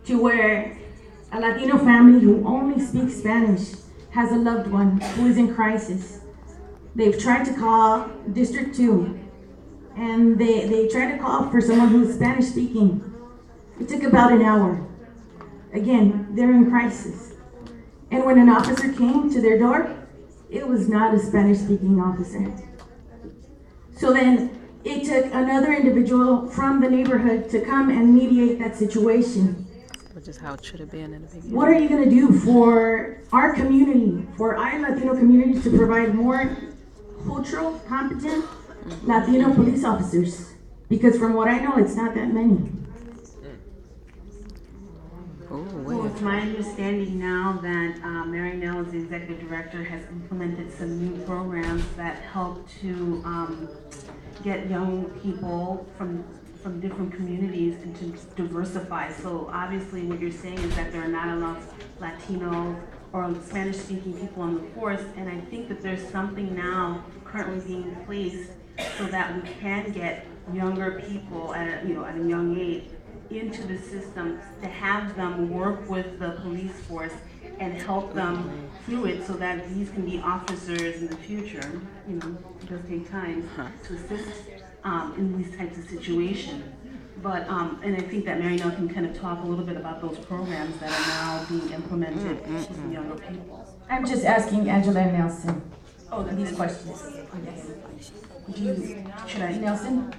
to where a Latino family who only speaks Spanish has a loved one who is in crisis. They've tried to call District 2, and they tried to call for someone who's Spanish speaking. It took about an hour. Again, they're in crisis. And when an officer came to their door, it was not a Spanish speaking officer. So then it took another individual from the neighborhood to come and mediate that situation. Which is how it should have been in the beginning. What are you going to do for our community, for our Latino community, to provide more cultural, competent Latino police officers? Because from what I know, it's not that many. Well, it's my understanding now that Mary Nell, as the executive director, has implemented some new programs that help to get young people from different communities and to diversify. So obviously what you're saying is that there are not enough Latino or Spanish-speaking people on the force, and I think that there's something now currently being placed so that we can get younger people at a young age into the system, to have them work with the police force and help them through it so that these can be officers in the future. It does take time to assist in these types of situations. But, and I think that Mary Nell can kind of talk a little bit about those programs that are now being implemented with the younger people. I'm just asking Angela and Nelson these questions. Should I, Nelson?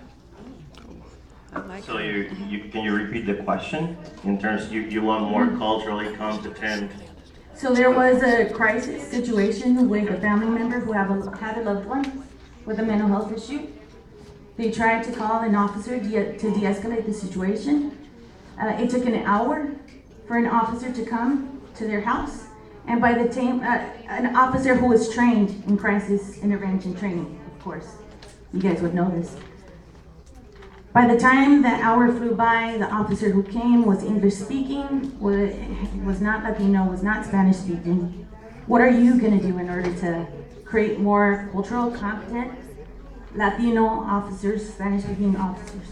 So can you repeat the question? In terms, you want more culturally competent? So there was a crisis situation with a family member who had a loved one with a mental health issue. They tried to call an officer to de-escalate the situation. It took an hour for an officer to come to their house. And by the time, an officer who was trained in crisis intervention training, of course, you guys would know this. By the time the hour flew by, the officer who came was English speaking, was not Latino, was not Spanish speaking. What are you going to do in order to create more cultural competent Latino officers, Spanish speaking officers?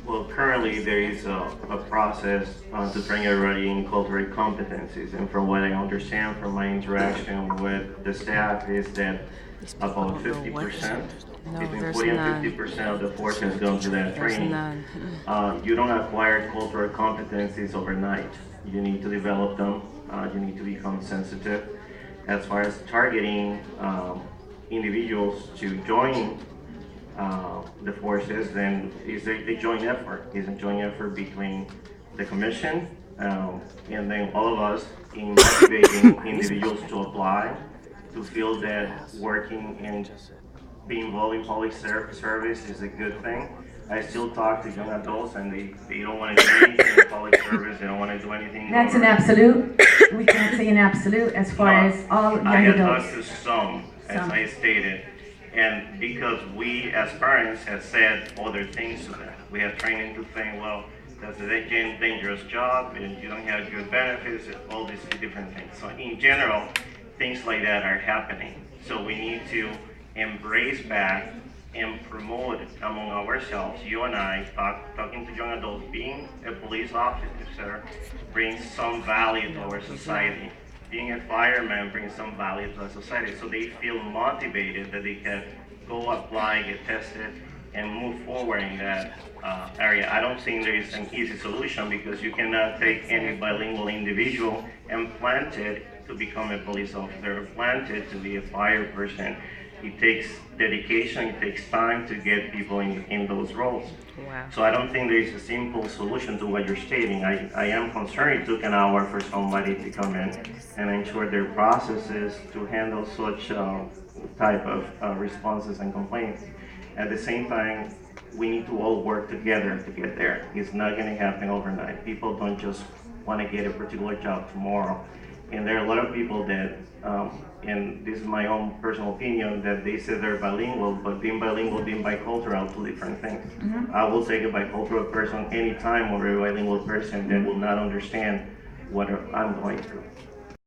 Well, currently there is a process to train everybody in cultural competencies, and from what I understand from my interaction with the staff is that about 50%, between 40 and 50% of the force has gone through that training. You don't acquire cultural competencies overnight. You need to develop them. You need to become sensitive. As far as targeting individuals to join the forces, then it's a joint effort. It's a joint effort between the commission and then all of us in motivating individuals to apply, to feel that working and being involved in public service is a good thing. I still talk to young adults and they don't want to do anything in public service, they don't want to do anything. That's an absolute. We can't say an absolute as far as all young I have adults. talked to some, as I stated, and because we as parents have said other things to them. We have training to think, well, that's a dangerous job and you don't have good benefits and all these different things. So in general, things like that are happening. So we need to embrace back and promote among ourselves, you and I, talking to young adults, being a police officer brings some value to our society. Being a fireman brings some value to our society, so they feel motivated that they can go apply, get tested, and move forward in that area. I don't think there is an easy solution because you cannot take any bilingual individual and plant it to become a police officer, plant it to be a fire person. It takes dedication, it takes time to get people in those roles. Wow. So I don't think there is a simple solution to what you're stating. I am concerned it took an hour for somebody to come in and ensure their processes to handle such type of responses and complaints. At the same time, we need to all work together to get there. It's not going to happen overnight. People don't just want to get a particular job tomorrow. And there are a lot of people that, and this is my own personal opinion, that they say they're bilingual, but being bilingual, being bicultural are two different things. Mm-hmm. I will take a bicultural person anytime over a bilingual person that will not understand what I'm going through.